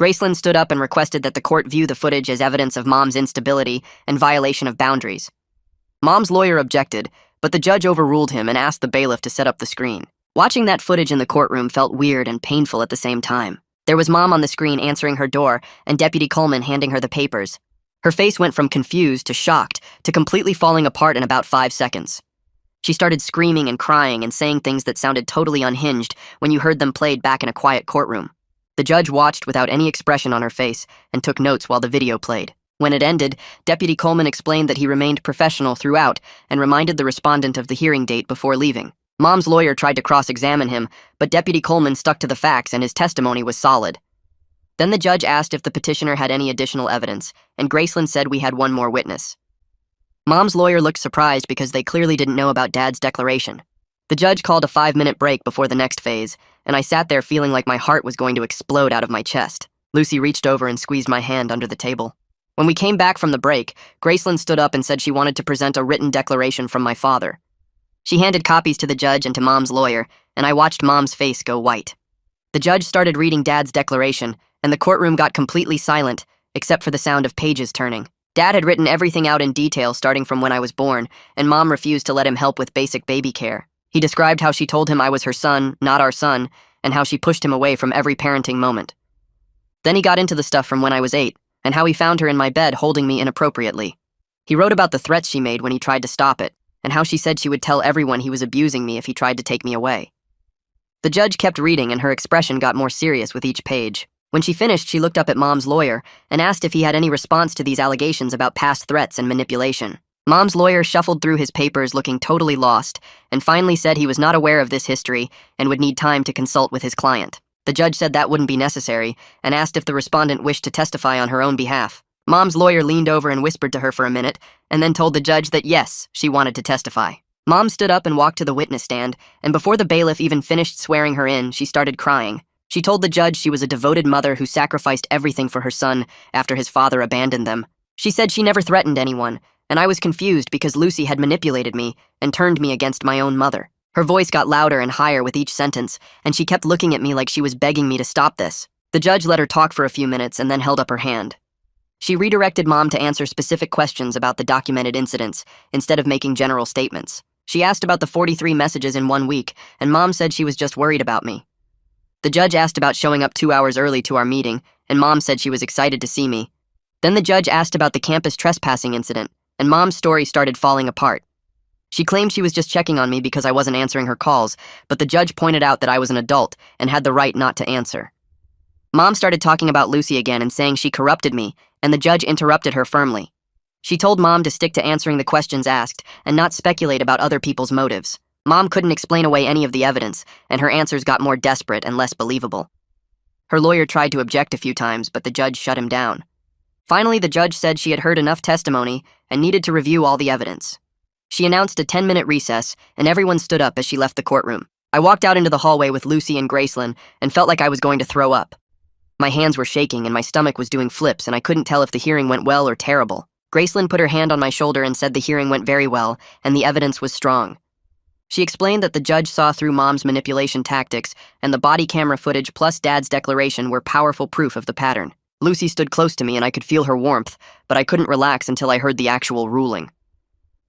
Graceland stood up and requested that the court view the footage as evidence of Mom's instability and violation of boundaries. Mom's lawyer objected, but the judge overruled him and asked the bailiff to set up the screen. Watching that footage in the courtroom felt weird and painful at the same time. There was Mom on the screen answering her door and Deputy Coleman handing her the papers. Her face went from confused to shocked to completely falling apart in about 5 seconds. She started screaming and crying and saying things that sounded totally unhinged when you heard them played back in a quiet courtroom. The judge watched without any expression on her face and took notes while the video played. When it ended, Deputy Coleman explained that he remained professional throughout and reminded the respondent of the hearing date before leaving. Mom's lawyer tried to cross-examine him, but Deputy Coleman stuck to the facts and his testimony was solid. Then the judge asked if the petitioner had any additional evidence, and Graceland said we had one more witness. Mom's lawyer looked surprised because they clearly didn't know about Dad's declaration. The judge called a 5-minute break before the next phase, and I sat there feeling like my heart was going to explode out of my chest. Lucy reached over and squeezed my hand under the table. When we came back from the break, Graceland stood up and said she wanted to present a written declaration from my father. She handed copies to the judge and to Mom's lawyer, and I watched Mom's face go white. The judge started reading Dad's declaration, and the courtroom got completely silent, except for the sound of pages turning. Dad had written everything out in detail starting from when I was born, and Mom refused to let him help with basic baby care. He described how she told him I was her son, not our son, and how she pushed him away from every parenting moment. Then he got into the stuff from when I was 8, and how he found her in my bed holding me inappropriately. He wrote about the threats she made when he tried to stop it, and how she said she would tell everyone he was abusing me if he tried to take me away. The judge kept reading, and her expression got more serious with each page. When she finished, she looked up at Mom's lawyer and asked if he had any response to these allegations about past threats and manipulation. Mom's lawyer shuffled through his papers looking totally lost and finally said he was not aware of this history and would need time to consult with his client. The judge said that wouldn't be necessary and asked if the respondent wished to testify on her own behalf. Mom's lawyer leaned over and whispered to her for a minute and then told the judge that yes, she wanted to testify. Mom stood up and walked to the witness stand, and before the bailiff even finished swearing her in, she started crying. She told the judge she was a devoted mother who sacrificed everything for her son after his father abandoned them. She said she never threatened anyone, and I was confused because Lucy had manipulated me and turned me against my own mother. Her voice got louder and higher with each sentence, and she kept looking at me like she was begging me to stop this. The judge let her talk for a few minutes and then held up her hand. She redirected Mom to answer specific questions about the documented incidents instead of making general statements. She asked about the 43 messages in 1 week, and Mom said she was just worried about me. The judge asked about showing up 2 hours early to our meeting, and Mom said she was excited to see me. Then the judge asked about the campus trespassing incident, and Mom's story started falling apart. She claimed she was just checking on me because I wasn't answering her calls, but the judge pointed out that I was an adult and had the right not to answer. Mom started talking about Lucy again and saying she corrupted me, and the judge interrupted her firmly. She told Mom to stick to answering the questions asked and not speculate about other people's motives. Mom couldn't explain away any of the evidence, and her answers got more desperate and less believable. Her lawyer tried to object a few times, but the judge shut him down. Finally, the judge said she had heard enough testimony and needed to review all the evidence. She announced a 10-minute recess, and everyone stood up as she left the courtroom. I walked out into the hallway with Lucy and Gracelyn and felt like I was going to throw up. My hands were shaking and my stomach was doing flips, and I couldn't tell if the hearing went well or terrible. Gracelyn put her hand on my shoulder and said the hearing went very well and the evidence was strong. She explained that the judge saw through Mom's manipulation tactics, and the body camera footage plus Dad's declaration were powerful proof of the pattern. Lucy stood close to me and I could feel her warmth, but I couldn't relax until I heard the actual ruling.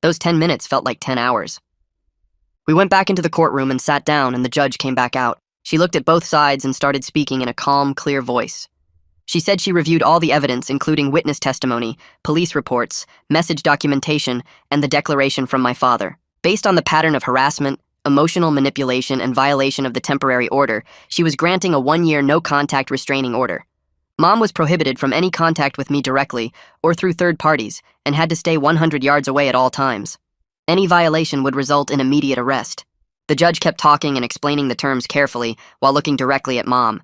Those 10 minutes felt like 10 hours. We went back into the courtroom and sat down, and the judge came back out. She looked at both sides and started speaking in a calm, clear voice. She said she reviewed all the evidence, including witness testimony, police reports, message documentation, and the declaration from my father. Based on the pattern of harassment, emotional manipulation, and violation of the temporary order, she was granting a 1-year no-contact restraining order. Mom was prohibited from any contact with me directly or through third parties and had to stay 100 yards away at all times. Any violation would result in immediate arrest. The judge kept talking and explaining the terms carefully while looking directly at Mom.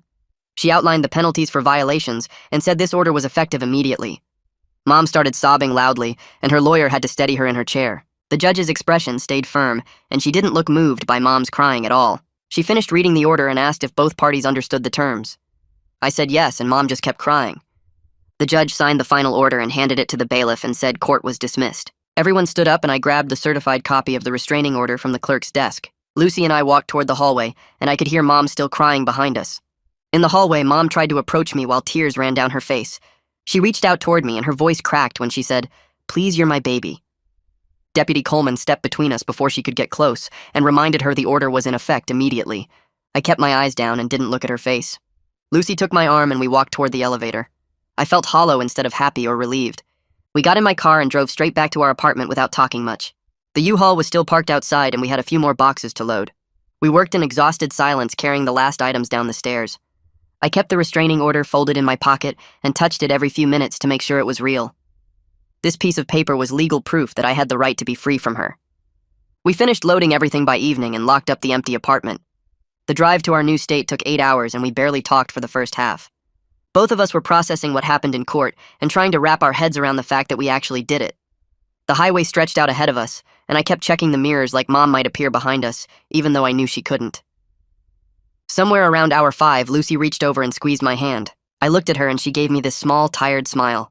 She outlined the penalties for violations and said this order was effective immediately. Mom started sobbing loudly, and her lawyer had to steady her in her chair. The judge's expression stayed firm, and she didn't look moved by Mom's crying at all. She finished reading the order and asked if both parties understood the terms. I said yes, and Mom just kept crying. The judge signed the final order and handed it to the bailiff and said court was dismissed. Everyone stood up and I grabbed the certified copy of the restraining order from the clerk's desk. Lucy and I walked toward the hallway, and I could hear Mom still crying behind us. In the hallway, Mom tried to approach me while tears ran down her face. She reached out toward me and her voice cracked when she said, "Please, you're my baby." Deputy Coleman stepped between us before she could get close and reminded her the order was in effect immediately. I kept my eyes down and didn't look at her face. Lucy took my arm and we walked toward the elevator. I felt hollow instead of happy or relieved. We got in my car and drove straight back to our apartment without talking much. The U-Haul was still parked outside and we had a few more boxes to load. We worked in exhausted silence, carrying the last items down the stairs. I kept the restraining order folded in my pocket and touched it every few minutes to make sure it was real. This piece of paper was legal proof that I had the right to be free from her. We finished loading everything by evening and locked up the empty apartment. The drive to our new state took 8 hours and we barely talked for the first half. Both of us were processing what happened in court and trying to wrap our heads around the fact that we actually did it. The highway stretched out ahead of us, and I kept checking the mirrors like Mom might appear behind us, even though I knew she couldn't. Somewhere around hour 5, Lucy reached over and squeezed my hand. I looked at her and she gave me this small, tired smile.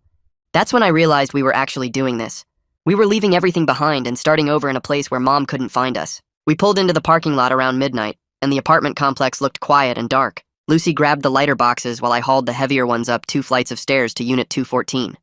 That's when I realized we were actually doing this. We were leaving everything behind and starting over in a place where Mom couldn't find us. We pulled into the parking lot around midnight, and the apartment complex looked quiet and dark. Lucy grabbed the lighter boxes while I hauled the heavier ones up 2 flights of stairs to Unit 214.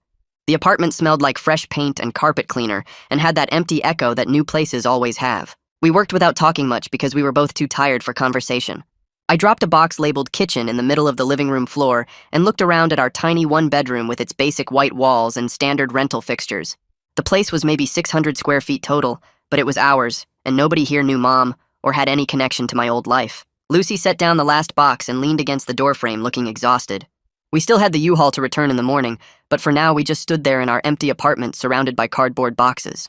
The apartment smelled like fresh paint and carpet cleaner and had that empty echo that new places always have. We worked without talking much because we were both too tired for conversation. I dropped a box labeled kitchen in the middle of the living room floor and looked around at our tiny 1-bedroom with its basic white walls and standard rental fixtures. The place was maybe 600 square feet total, but it was ours, and nobody here knew Mom or had any connection to my old life. Lucy set down the last box and leaned against the doorframe looking exhausted. We still had the U-Haul to return in the morning, but for now we just stood there in our empty apartment surrounded by cardboard boxes.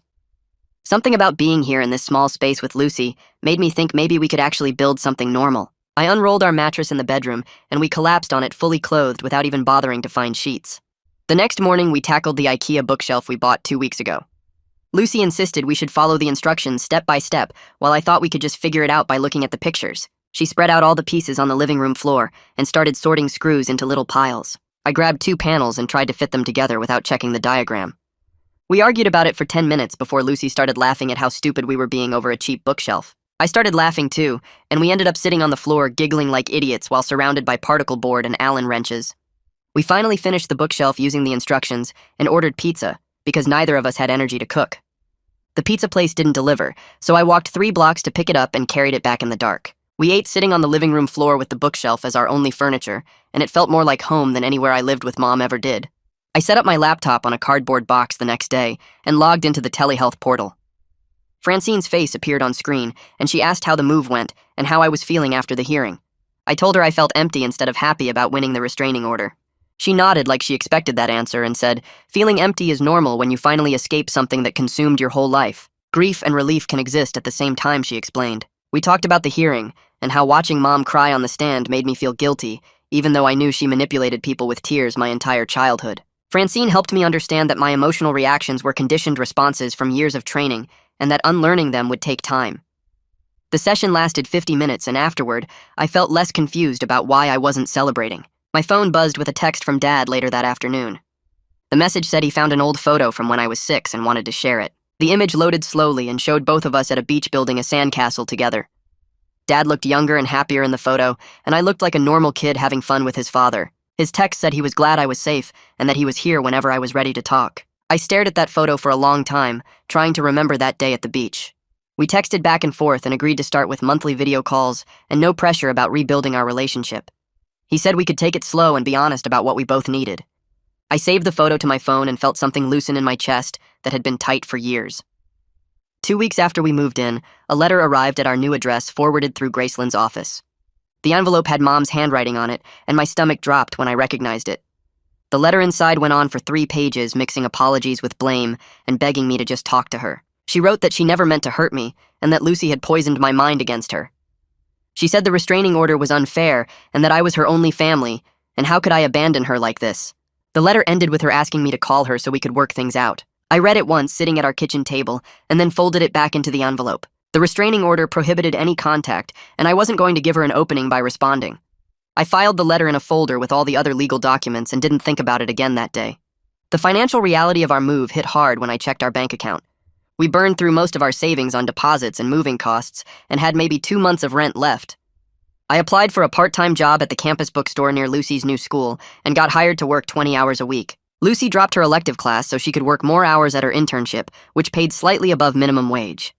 Something about being here in this small space with Lucy made me think maybe we could actually build something normal. I unrolled our mattress in the bedroom, and we collapsed on it fully clothed without even bothering to find sheets. The next morning, we tackled the IKEA bookshelf we bought 2 weeks ago. Lucy insisted we should follow the instructions step by step, while I thought we could just figure it out by looking at the pictures. She spread out all the pieces on the living room floor and started sorting screws into little piles. I grabbed 2 panels and tried to fit them together without checking the diagram. We argued about it for 10 minutes before Lucy started laughing at how stupid we were being over a cheap bookshelf. I started laughing too, and we ended up sitting on the floor giggling like idiots while surrounded by particle board and Allen wrenches. We finally finished the bookshelf using the instructions and ordered pizza because neither of us had energy to cook. The pizza place didn't deliver, so I walked 3 blocks to pick it up and carried it back in the dark. We ate sitting on the living room floor with the bookshelf as our only furniture, and it felt more like home than anywhere I lived with Mom ever did. I set up my laptop on a cardboard box the next day and logged into the telehealth portal. Francine's face appeared on screen, and she asked how the move went and how I was feeling after the hearing. I told her I felt empty instead of happy about winning the restraining order. She nodded like she expected that answer and said, "Feeling empty is normal when you finally escape something that consumed your whole life. Grief and relief can exist at the same time," she explained. We talked about the hearing and how watching Mom cry on the stand made me feel guilty, even though I knew she manipulated people with tears my entire childhood. Francine helped me understand that my emotional reactions were conditioned responses from years of training and that unlearning them would take time. The session lasted 50 minutes, and afterward, I felt less confused about why I wasn't celebrating. My phone buzzed with a text from Dad later that afternoon. The message said he found an old photo from when I was 6 and wanted to share it. The image loaded slowly and showed both of us at a beach building a sandcastle together. Dad looked younger and happier in the photo, and I looked like a normal kid having fun with his father. His text said he was glad I was safe and that he was here whenever I was ready to talk. I stared at that photo for a long time, trying to remember that day at the beach. We texted back and forth and agreed to start with monthly video calls and no pressure about rebuilding our relationship. He said we could take it slow and be honest about what we both needed. I saved the photo to my phone and felt something loosen in my chest that had been tight for years. 2 weeks after we moved in, a letter arrived at our new address forwarded through Graceland's office. The envelope had Mom's handwriting on it, and my stomach dropped when I recognized it. The letter inside went on for 3 pages, mixing apologies with blame and begging me to just talk to her. She wrote that she never meant to hurt me and that Lucy had poisoned my mind against her. She said the restraining order was unfair and that I was her only family, and how could I abandon her like this? The letter ended with her asking me to call her so we could work things out. I read it once sitting at our kitchen table and then folded it back into the envelope. The restraining order prohibited any contact, and I wasn't going to give her an opening by responding. I filed the letter in a folder with all the other legal documents and didn't think about it again that day. The financial reality of our move hit hard when I checked our bank account. We burned through most of our savings on deposits and moving costs and had maybe 2 months of rent left. I applied for a part-time job at the campus bookstore near Lucy's new school and got hired to work 20 hours a week. Lucy dropped her elective class so she could work more hours at her internship, which paid slightly above minimum wage.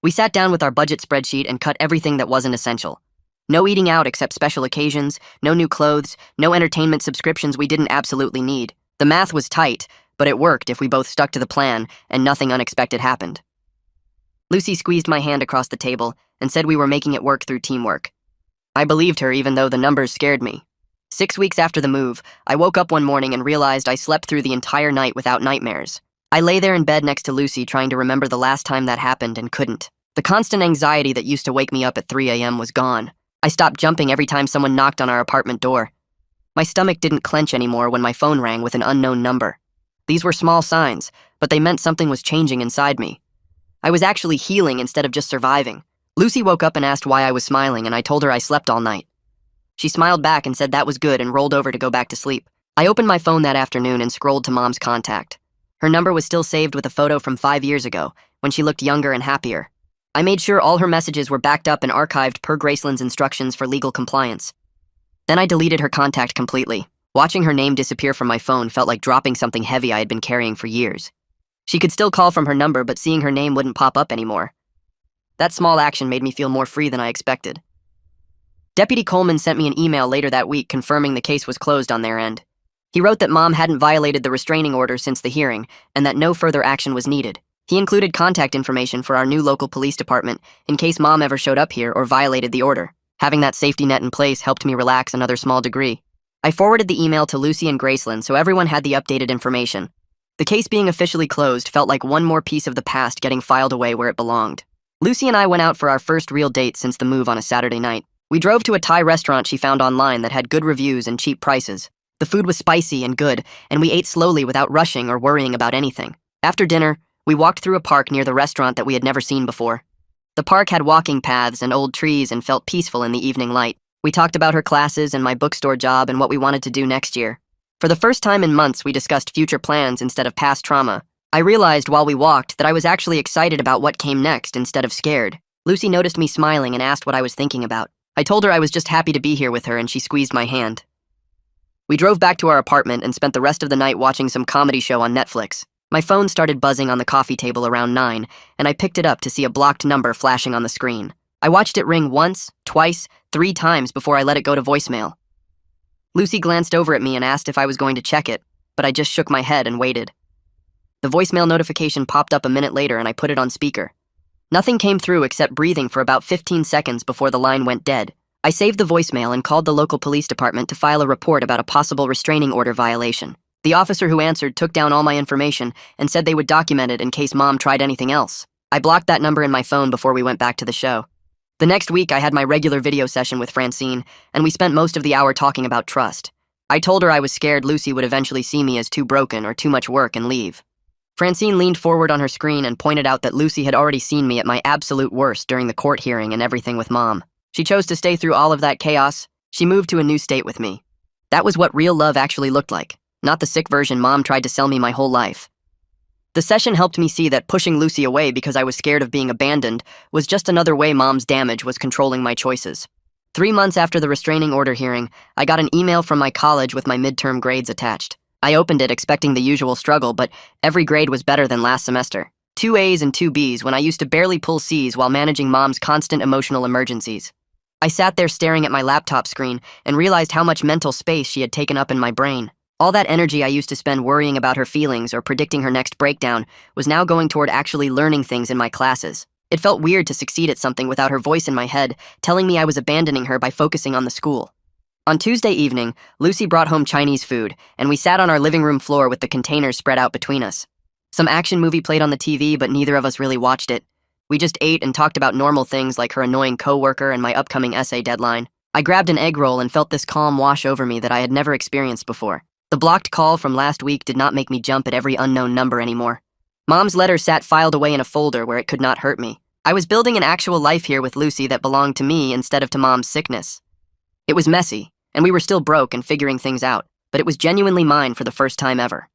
We sat down with our budget spreadsheet and cut everything that wasn't essential. No eating out except special occasions, no new clothes, no entertainment subscriptions we didn't absolutely need. The math was tight, but it worked if we both stuck to the plan and nothing unexpected happened. Lucy squeezed my hand across the table and said we were making it work through teamwork. I believed her even though the numbers scared me. 6 weeks after the move, I woke up one morning and realized I slept through the entire night without nightmares. I lay there in bed next to Lucy trying to remember the last time that happened and couldn't. The constant anxiety that used to wake me up at 3 a.m. was gone. I stopped jumping every time someone knocked on our apartment door. My stomach didn't clench anymore when my phone rang with an unknown number. These were small signs, but they meant something was changing inside me. I was actually healing instead of just surviving. Lucy woke up and asked why I was smiling, and I told her I slept all night. She smiled back and said that was good and rolled over to go back to sleep. I opened my phone that afternoon and scrolled to Mom's contact. Her number was still saved with a photo from 5 years ago, when she looked younger and happier. I made sure all her messages were backed up and archived per Graceland's instructions for legal compliance. Then I deleted her contact completely. Watching her name disappear from my phone felt like dropping something heavy I had been carrying for years. She could still call from her number, but seeing her name wouldn't pop up anymore. That small action made me feel more free than I expected. Deputy Coleman sent me an email later that week confirming the case was closed on their end. He wrote that Mom hadn't violated the restraining order since the hearing and that no further action was needed. He included contact information for our new local police department in case Mom ever showed up here or violated the order. Having that safety net in place helped me relax another small degree. I forwarded the email to Lucy and Graceland so everyone had the updated information. The case being officially closed felt like one more piece of the past getting filed away where it belonged. Lucy and I went out for our first real date since the move on a Saturday night. We drove to a Thai restaurant she found online that had good reviews and cheap prices. The food was spicy and good, and we ate slowly without rushing or worrying about anything. After dinner, we walked through a park near the restaurant that we had never seen before. The park had walking paths and old trees and felt peaceful in the evening light. We talked about her classes and my bookstore job and what we wanted to do next year. For the first time in months, we discussed future plans instead of past trauma. I realized while we walked that I was actually excited about what came next instead of scared. Lucy noticed me smiling and asked what I was thinking about. I told her I was just happy to be here with her, and she squeezed my hand. We drove back to our apartment and spent the rest of the night watching some comedy show on Netflix. My phone started buzzing on the coffee table around 9, and I picked it up to see a blocked number flashing on the screen. I watched it ring once, twice, 3 times before I let it go to voicemail. Lucy glanced over at me and asked if I was going to check it, but I just shook my head and waited. The voicemail notification popped up a minute later, and I put it on speaker. Nothing came through except breathing for about 15 seconds before the line went dead. I saved the voicemail and called the local police department to file a report about a possible restraining order violation. The officer who answered took down all my information and said they would document it in case Mom tried anything else. I blocked that number in my phone before we went back to the show. The next week, I had my regular video session with Francine, and we spent most of the hour talking about trust. I told her I was scared Lucy would eventually see me as too broken or too much work and leave. Francine leaned forward on her screen and pointed out that Lucy had already seen me at my absolute worst during the court hearing and everything with Mom. She chose to stay through all of that chaos. She moved to a new state with me. That was what real love actually looked like, not the sick version Mom tried to sell me my whole life. The session helped me see that pushing Lucy away because I was scared of being abandoned was just another way Mom's damage was controlling my choices. 3 months after the restraining order hearing, I got an email from my college with my midterm grades attached. I opened it expecting the usual struggle, but every grade was better than last semester. 2 A's and 2 B's when I used to barely pull C's while managing Mom's constant emotional emergencies. I sat there staring at my laptop screen and realized how much mental space she had taken up in my brain. All that energy I used to spend worrying about her feelings or predicting her next breakdown was now going toward actually learning things in my classes. It felt weird to succeed at something without her voice in my head, telling me I was abandoning her by focusing on the school. On Tuesday evening, Lucy brought home Chinese food, and we sat on our living room floor with the containers spread out between us. Some action movie played on the TV, but neither of us really watched it. We just ate and talked about normal things like her annoying coworker and my upcoming essay deadline. I grabbed an egg roll and felt this calm wash over me that I had never experienced before. The blocked call from last week did not make me jump at every unknown number anymore. Mom's letter sat filed away in a folder where it could not hurt me. I was building an actual life here with Lucy that belonged to me instead of to Mom's sickness. It was messy, and we were still broke and figuring things out, but it was genuinely mine for the first time ever.